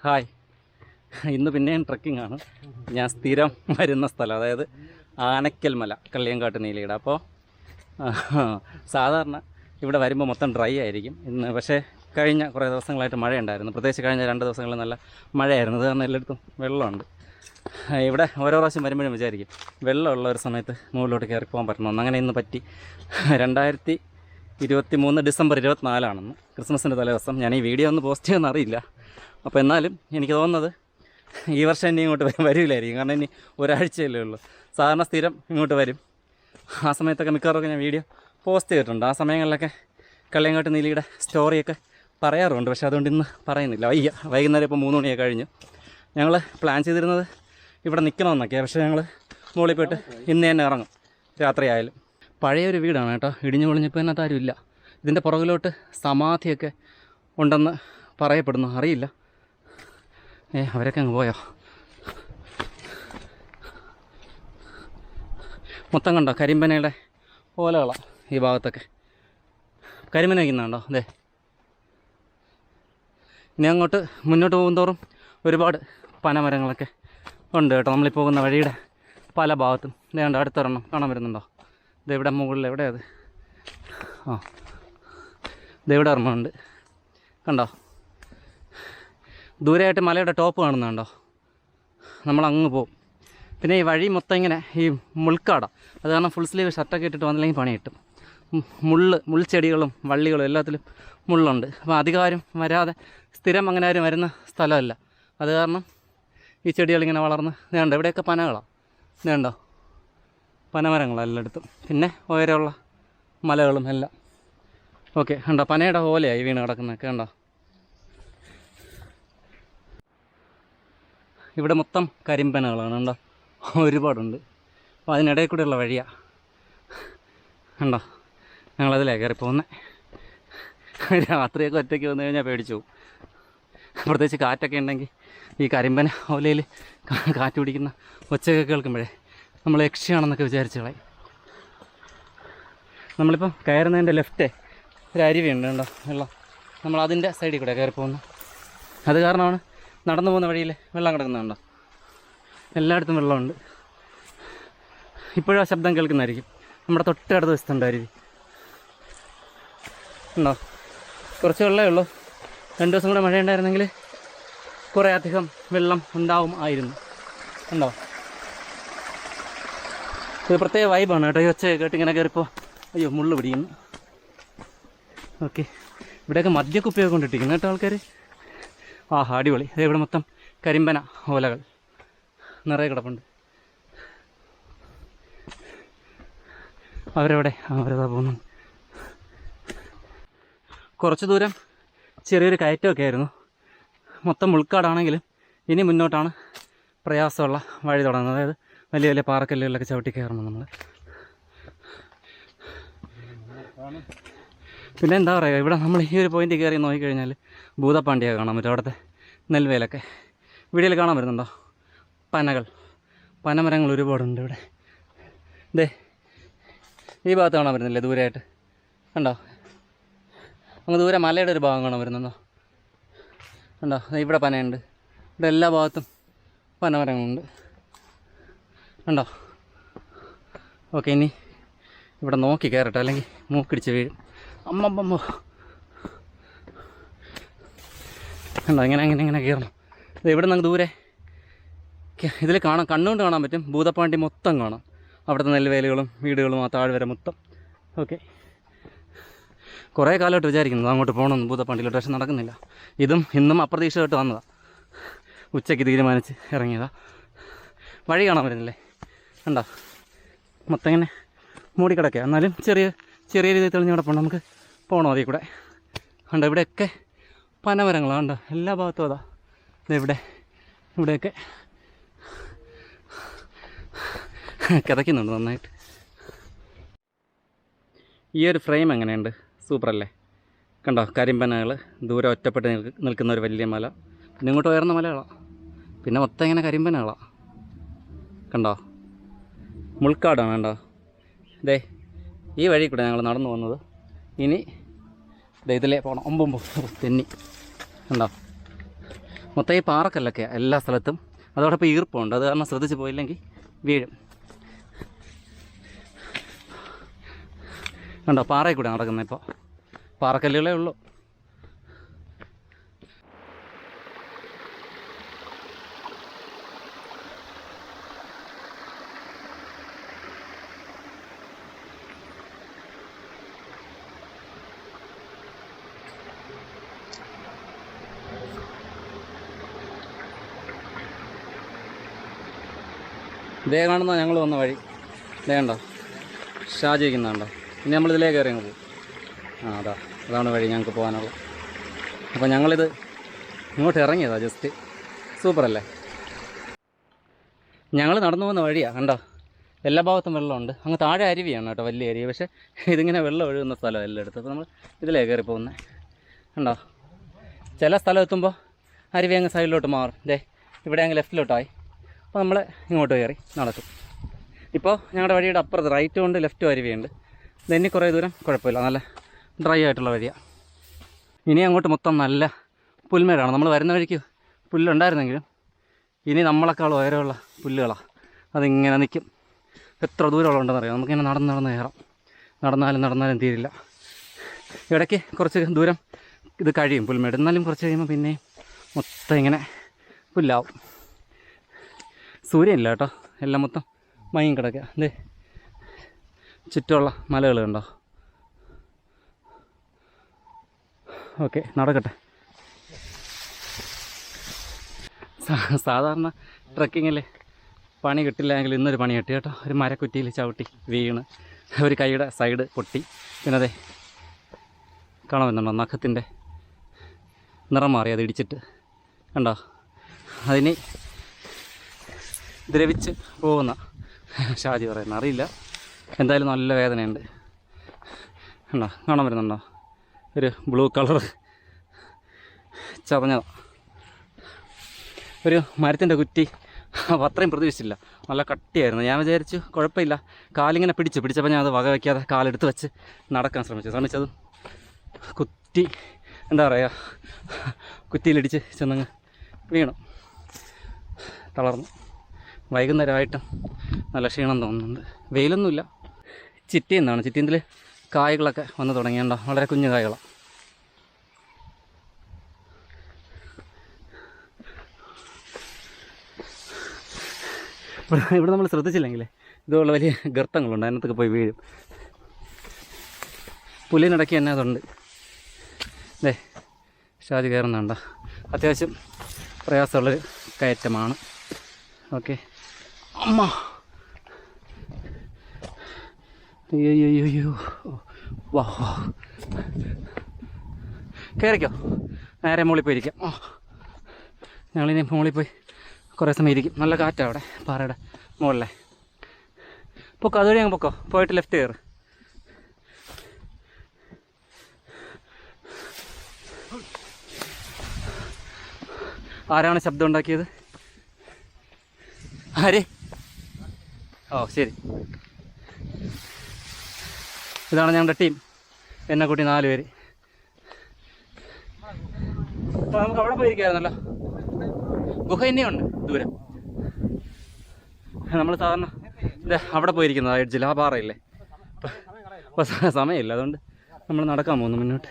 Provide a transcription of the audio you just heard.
Hi, ഇന്ന് പിന്നെയും trekking ആണ്. ഞാൻ സ്ഥിരം വരുന്ന സ്ഥലം, അതായത് ആനക്കൽ മല, കള്ളിയങ്കാട്ട് നീലയുടെ. അപ്പോൾ സാധാരണ ഇവിടെ വരുമ്പോൾ മൊത്തം ഡ്രൈ ആയിരിക്കും. ഇന്ന് പക്ഷേ കഴിഞ്ഞ കുറേ ദിവസങ്ങളായിട്ട് മഴയുണ്ടായിരുന്നു. പ്രത്യേകിച്ച് കഴിഞ്ഞ 2 ദിവസങ്ങളിൽ നല്ല മഴയായിരുന്നു. അത് കാരണം എല്ലായിടത്തും വെള്ളമുണ്ട്. ഇവിടെ ഓരോ പ്രാവശ്യം വരുമ്പോഴും വിചാരിക്കും വെള്ളമുള്ള ഒരു സമയത്ത് മുകളിലോട്ട് കയറി പോകാൻ പറ്റണമെന്ന്. അങ്ങനെ ഇന്ന് പറ്റി. 2023 ഡിസംബർ 24 ക്രിസ്മസിൻ്റെ തലേദിവസം. ഞാൻ ഈ വീഡിയോ ഒന്ന് പോസ്റ്റ് ചെയ്യുമെന്ന് അറിയില്ല. അപ്പോൾ എന്നാലും എനിക്ക് തോന്നുന്നത് ഈ വർഷം ഇനി ഇങ്ങോട്ട് വരില്ലായിരിക്കും. കാരണം ഇനി ഒരാഴ്ചയല്ലേ ഉള്ളൂ. സാധാരണ സ്ഥിരം ഇങ്ങോട്ട് വരും. ആ സമയത്തൊക്കെ മിക്കവാറും ഞാൻ വീഡിയോ പോസ്റ്റ് ചെയ്തിട്ടുണ്ട്. ആ സമയങ്ങളിലൊക്കെ കള്ളിയങ്കാട്ട് നീലിയുടെ സ്റ്റോറിയൊക്കെ പറയാറുണ്ട്. പക്ഷേ അതുകൊണ്ട് ഇന്ന് പറയുന്നില്ല. വൈകുന്നേരം ഇപ്പോൾ 3 മണിയൊക്കെ കഴിഞ്ഞു. ഞങ്ങൾ പ്ലാൻ ചെയ്തിരുന്നത് ഇവിടെ നിൽക്കണമെന്നൊക്കെയാണ്. പക്ഷേ ഞങ്ങൾ മുകളിൽ പോയിട്ട് ഇന്ന് തന്നെ ഇറങ്ങും, രാത്രിയായാലും. പഴയൊരു വീടാണ് കേട്ടോ, ഇടിഞ്ഞു പൊളിഞ്ഞപ്പോൾ അതിനകത്ത് ആരുമില്ല. ഇതിൻ്റെ പുറകിലോട്ട് സമാധിയൊക്കെ ഉണ്ടെന്ന് പറയപ്പെടുന്നു, അറിയില്ല. അവരൊക്കെ അങ്ങ് പോയോ? മൊത്തം കണ്ടോ കരിമ്പനയുടെ ഓലകളാണ് ഈ ഭാഗത്തൊക്കെ. കരിമ്പന വയ്ക്കുന്നുണ്ടോ? അതെ. ഇനി അങ്ങോട്ട് മുന്നോട്ട് പോകുന്തോറും ഒരുപാട് പനമരങ്ങളൊക്കെ ഉണ്ട് കേട്ടോ. നമ്മളീ പോകുന്ന വഴിയുടെ പല ഭാഗത്തും. ഇതേണ്ട അടുത്തൊരെണ്ണം കാണാൻ വരുന്നുണ്ടോ? ഇതെവിടെ മുകളിൽ എവിടെയത്? ഇതെവിടെ ഒരെണ്ണമുണ്ട് കണ്ടോ? ദൂരെയായിട്ട് മലയുടെ ടോപ്പ് കാണുന്നുണ്ടോ? നമ്മളങ്ങ് പോവും. പിന്നെ ഈ വഴി മൊത്തം ഇങ്ങനെ ഈ മുൾക്കാടാണ്. അത് കാരണം ഫുൾ സ്ലീവ് ഷർട്ടൊക്കെ ഇട്ടിട്ട് വന്നില്ലെങ്കിൽ പണി കിട്ടും. മുൾച്ചെടികളും വള്ളികളും എല്ലാത്തിലും മുള്ളുണ്ട്. അപ്പോൾ അധികാരം വരാതെ സ്ഥിരം അങ്ങനെ ആരും വരുന്ന സ്ഥലമല്ല. അത് കാരണം ഈ ചെടികളിങ്ങനെ വളർന്ന് വേണ്ട. ഇവിടെയൊക്കെ പനകളാണ്. വേണ്ടോ? പനമരങ്ങളാണ് എല്ലായിടത്തും. പിന്നെ ഉയരമുള്ള മലകളും എല്ലാം. ഓക്കെ, കണ്ടോ പനയുടെ ഓലയായി വീണ് കിടക്കുന്നതൊക്കെ കണ്ടോ? ഇവിടെ മൊത്തം കരിമ്പനകളാണ് കണ്ടോ, ഒരുപാടുണ്ട്. അപ്പോൾ അതിനിടയിൽ കൂടെയുള്ള വഴിയാണ് കണ്ടോ. ഞങ്ങളതിലേ കയറി പോകുന്നത്. രാത്രിയൊക്കെ ഒറ്റയ്ക്ക് വന്നു കഴിഞ്ഞാൽ പേടിച്ചു പോകും. പ്രത്യേകിച്ച് കാറ്റൊക്കെ ഉണ്ടെങ്കിൽ ഈ കരിമ്പന ഓലയിൽ കാറ്റ് പിടിക്കുന്ന ഒച്ചയൊക്കെ കേൾക്കുമ്പോഴേ നമ്മൾ യക്ഷിയാണെന്നൊക്കെ വിചാരിച്ചു കളയും. നമ്മളിപ്പം കയറുന്നതിൻ്റെ ലെഫ്റ്റേ ഒരു അരുവിയുണ്ട് കണ്ടോ, വെള്ളം. നമ്മളതിൻ്റെ സൈഡിൽ കൂടെ കയറി പോകുന്നു. അത് കാരണമാണ് നടന്നു പോകുന്ന വഴിയിൽ വെള്ളം കിടക്കുന്നുണ്ടോ. എല്ലായിടത്തും വെള്ളമുണ്ട്. ഇപ്പോഴും ആ ശബ്ദം കേൾക്കുന്നതായിരിക്കും. നമ്മുടെ തൊട്ടടുത്ത വശത്തുണ്ട് അരുവി ഉണ്ടോ. കുറച്ച് വെള്ളമേ ഉള്ളൂ. 2 ദിവസം കൂടെ മഴയുണ്ടായിരുന്നെങ്കിൽ കുറേ അധികം വെള്ളം ഉണ്ടാവും ആയിരുന്നു. ഉണ്ടോ? ഇത് പ്രത്യേക വൈബാണ് കേട്ടോ. ഈ ഒച്ച കേട്ട് ഇങ്ങനെ കയറിപ്പോൾ അയ്യോ മുള്ളു പിടിക്കുന്നു. ഓക്കെ, ഇവിടെയൊക്കെ മദ്യക്കുപ്പിയൊക്കെ കൊണ്ടിട്ടിരിക്കുന്നു കേട്ടോ ആൾക്കാർ. അടിപൊളി. അത് ഇവിടെ മൊത്തം കരിമ്പന ഓലകൾ നിറയെ കിടപ്പുണ്ട്. അവരവിടെ അവരതാ പോകുന്നു. കുറച്ച് ദൂരം ചെറിയൊരു കയറ്റമൊക്കെ ആയിരുന്നു. മൊത്തം മുൾക്കാടാണെങ്കിലും ഇനി മുന്നോട്ടാണ് പ്രയാസമുള്ള വഴി തുടങ്ങുന്നത്. അതായത് വലിയ വലിയ പാറക്കല്ലുകളിലൊക്കെ ചവിട്ടി കയറണം നമ്മൾ. പിന്നെ എന്താ പറയുക, ഇവിടെ നമ്മൾ ഈ ഒരു പോയിൻ്റ് കയറി നോക്കിക്കഴിഞ്ഞാൽ ഭൂതപ്പാണ്ടിയൊക്കെ കാണാൻ പറ്റും. അവിടുത്തെ നെൽവേലൊക്കെ വീഡിയോയിൽ കാണാൻ വരുന്നുണ്ടോ? പനമരങ്ങൾ ഒരുപാടുണ്ട് ഇവിടെ. ദേ ഈ ഭാഗത്ത് കാണാൻ വരുന്നില്ലേ ദൂരെയായിട്ട് കണ്ടോ? അങ്ങ് ദൂരെ മലയുടെ ഒരു ഭാഗം കാണാൻ വരുന്നുണ്ടോ? കണ്ടോ? ഇവിടെ പനയുണ്ട്. ഇവിടെ എല്ലാ ഭാഗത്തും പനമരങ്ങളുണ്ട് കണ്ടോ? ഓക്കെ, ഇനി ഇവിടെ നോക്കി കയറട്ടെ, അല്ലെങ്കിൽ മൂക്കിടിച്ച് വീഴും. അമ്മമ്മ കണ്ടോ? ഇങ്ങനെ കയറണം. ഇവിടെ നിന്ന് ദൂരെ ഇതിൽ കാണാം, കണ്ണുകൊണ്ട് കാണാൻ പറ്റും. ഭൂതപ്പാണ്ടി മൊത്തം കാണാം. അവിടുത്തെ നെൽവേലുകളും വീടുകളും ആ താഴ്വര മൊത്തം. ഓക്കെ, കുറേ കാലമായിട്ട് വിചാരിക്കുന്നത് അങ്ങോട്ട് പോകണമെന്ന് ഭൂതപ്പാണ്ടിയിലോട്ട്. പക്ഷെ നടക്കുന്നില്ല. ഇന്നും അപ്രതീക്ഷിതമായിട്ട് വന്നതാണ്. ഉച്ചയ്ക്ക് തീരുമാനിച്ച് ഇറങ്ങിയതാണ്. വഴി കാണാൻ വരുന്നില്ലേ കണ്ടോ? മൊത്തം ഇങ്ങനെ മൂടിക്കിടക്കുക. എന്നാലും ചെറിയ രീതിയിൽ തെളിഞ്ഞ് കിടപ്പുണ്ട്. നമുക്ക് പോകണം അതിൽ കൂടെ. കണ്ടോ ഇവിടെയൊക്കെ പനമരങ്ങളാണ് കണ്ടോ, എല്ലാ ഭാഗത്തും. അതാ ഇവിടെയൊക്കെ കിതയ്ക്കുന്നുണ്ട് നന്നായിട്ട്. ഈ ഒരു ഫ്രെയിം എങ്ങനെയുണ്ട്? സൂപ്പറല്ലേ? കണ്ടോ കരിമ്പനകൾ, ദൂരെ ഒറ്റപ്പെട്ട് നിൽക്കുന്ന ഒരു വലിയ മല, പിന്നെ ഇങ്ങോട്ട് ഉയർന്ന മലകളാണ്, പിന്നെ മൊത്തം ഇങ്ങനെ കരിമ്പനകളാണ് കണ്ടോ. മുൾക്കാടാണ് കണ്ടോ. ഈ വഴി കൂടെ ഞങ്ങൾ നടന്നു വന്നത്. ഇനി ഇതിലേ പോകണം. ഒമ്പുമ്പോ തെന്നി കണ്ടോ. മൊത്തം ഈ പാറക്കല്ലൊക്കെയാണ് എല്ലാ സ്ഥലത്തും. അതോടൊപ്പം ഈർപ്പമുണ്ട്, അത് കാരണം ശ്രദ്ധിച്ച് പോയില്ലെങ്കിൽ വീഴും. കണ്ടോ, പാറയിൽ കൂടെ നടക്കുന്നത്. ഇപ്പോൾ പാറക്കല്ലുകളേ ഉള്ളൂ. ഇതേ കാണുന്ന ഞങ്ങൾ വന്ന വഴി. ഇതേ കണ്ടോ, ഷാജി വയ്ക്കുന്നുണ്ടോ. ഇനി നമ്മളിതിലേ കയറി അങ്ങ് പോകും. അതാണ് വഴി ഞങ്ങൾക്ക് പോകാനുള്ളത്. അപ്പോൾ ഞങ്ങളിത് ഇങ്ങോട്ട് ഇറങ്ങിയതാണ് ജസ്റ്റ്. സൂപ്പറല്ലേ. ഞങ്ങൾ നടന്നു പോകുന്ന വഴിയാണ്. കണ്ടോ, എല്ലാ ഭാഗത്തും വെള്ളമുണ്ട്. അങ്ങ് താഴെ അരുവിയാണ് കേട്ടോ, വലിയ അരുവി. പക്ഷേ ഇതിങ്ങനെ വെള്ളം ഒഴുകുന്ന സ്ഥലം എല്ലായിടത്തും. അപ്പോൾ നമ്മൾ ഇതിലേ കയറി പോകുന്നത്. കണ്ടോ, ചില സ്ഥലം എത്തുമ്പോൾ അരുവി അങ്ങ് സൈഡിലോട്ട് മാറും. ഇവിടെ അങ്ങ് ലെഫ്റ്റിലോട്ടായി. അപ്പോൾ നമ്മൾ ഇങ്ങോട്ട് കയറി നടക്കും. ഇപ്പോൾ ഞങ്ങളുടെ വഴിയുടെ അപ്പുറത്ത് റൈറ്റും ഉണ്ട് ലെഫ്റ്റും അരുവിയുണ്ട്. ഇനി കുറേ ദൂരം കുഴപ്പമില്ല, നല്ല ഡ്രൈ ആയിട്ടുള്ള വഴിയാണ്. ഇനി അങ്ങോട്ട് മൊത്തം നല്ല പുൽമേടാണ്. നമ്മൾ വരുന്ന വഴിക്ക് പുല്ലുണ്ടായിരുന്നെങ്കിലും ഇനി നമ്മളെക്കാൾ ഉയരമുള്ള പുല്ലുകളാണ്. അതിങ്ങനെ നിൽക്കും. എത്ര ദൂരമുള്ളതുണ്ടെന്നറിയാം. നമുക്കിങ്ങനെ നടന്ന് കയറാം. നടന്നാലും തീരില്ല. ഇടയ്ക്ക് കുറച്ച് ദൂരം ഇത് കഴിയും പുൽമേട്. എന്നാലും കുറച്ച് കഴിയുമ്പോൾ പിന്നെ മൊത്തം ഇങ്ങനെ പുല്ലാവും. സൂര്യനില്ല കേട്ടോ, എല്ലാം മൊത്തം മയം കിടക്കുക. ചുറ്റുമുള്ള മലകൾ കണ്ടോ. ഓക്കെ, നടക്കട്ടെ. സാധാരണ ട്രക്കിങ്ങിൽ പണി കിട്ടില്ലെങ്കിൽ ഇന്നൊരു പണി കിട്ടി കേട്ടോ. ഒരു മരക്കുറ്റിയിൽ ചവിട്ടി വീണ് ഒരു കൈയുടെ സൈഡ് പൊട്ടി. പിന്നെ അതെ കാണാൻ പറ്റുന്നുണ്ടോ, നഖത്തിൻ്റെ നിറം മാറി അത് ഇടിച്ചിട്ട്. കണ്ടോ, അതിന് ദ്രവിച്ച് പോകുന്ന ഷാജി പറയുന്നത് അറിയില്ല. എന്തായാലും നല്ല വേദനയുണ്ട്. കണ്ടോ, കാണാൻ വരുന്നുണ്ടോ, ഒരു ബ്ലൂ കളർ ചതഞ്ഞതാണ്. ഒരു മരത്തിൻ്റെ കുറ്റി. അപ്പോൾ അത്രയും പ്രതീക്ഷിച്ചില്ല. നല്ല കട്ടിയായിരുന്നു. ഞാൻ വിചാരിച്ചു കുഴപ്പമില്ല, കാലിങ്ങനെ പിടിച്ചപ്പോൾ ഞാൻ അത് വക വയ്ക്കാതെ കാലെടുത്ത് വെച്ച് നടക്കാൻ ശ്രമിച്ചതും കുറ്റി എന്താ പറയുക, കുറ്റിയിലിടിച്ച് ചെന്നങ്ങ് വീണു, തളർന്നു. വൈകുന്നേരമായിട്ടും നല്ല ക്ഷീണം തോന്നുന്നുണ്ട്. വെയിലൊന്നുമില്ല. ചിറ്റിയെന്നാണ്. ചിറ്റിയതിൽ കായകളൊക്കെ വന്ന് തുടങ്ങിയുണ്ടോ, വളരെ കുഞ്ഞു കായകളാണ്. ഇവിടെ നമ്മൾ ശ്രദ്ധിച്ചില്ലെങ്കിലേ ഇതുപോലെ വലിയ ഗർത്തങ്ങളുണ്ട്, അതിനകത്തൊക്കെ പോയി വീഴും. പുല്ലിനിടയ്ക്ക് തന്നെ അതുണ്ട്. ഷാജി കയറുന്നുണ്ടോ. അത്യാവശ്യം പ്രയാസമുള്ളൊരു കയറ്റമാണ്. ഓക്കെ, അമ്മ അയ്യോ വാ, കയറിക്കോ. നേരെ മുകളിൽ പോയിരിക്കാം. ഞങ്ങളിനി മുകളിൽ പോയി കുറേ സമയം ഇരിക്കും. നല്ല കാറ്റാണ് അവിടെ പാറയുടെ മുകളിലെ. പൊക്കോ, അതുവഴി അങ്ങ് പൊക്കോ. പോയിട്ട് ലെഫ്റ്റ് കയറ്. ആരാണ് ശബ്ദം ഉണ്ടാക്കിയത്? ആര്? ഓ ശരി, ഇതാണ് ഞങ്ങളുടെ ടീം. എന്നെ കൂട്ടി 4 പേര്. അപ്പോൾ നമുക്ക് അവിടെ പോയിരിക്കായിരുന്നല്ലോ. ഗുഹ തന്നെയുണ്ട് ദൂരം. നമ്മൾ സാധാരണ അവിടെ പോയിരിക്കുന്നത് ആ എഡ്ജിൽ, ആ പാറയില്ലേ. അപ്പോൾ സമയമില്ല, അതുകൊണ്ട് നമ്മൾ നടക്കാൻ പോകുന്നു മുന്നോട്ട്.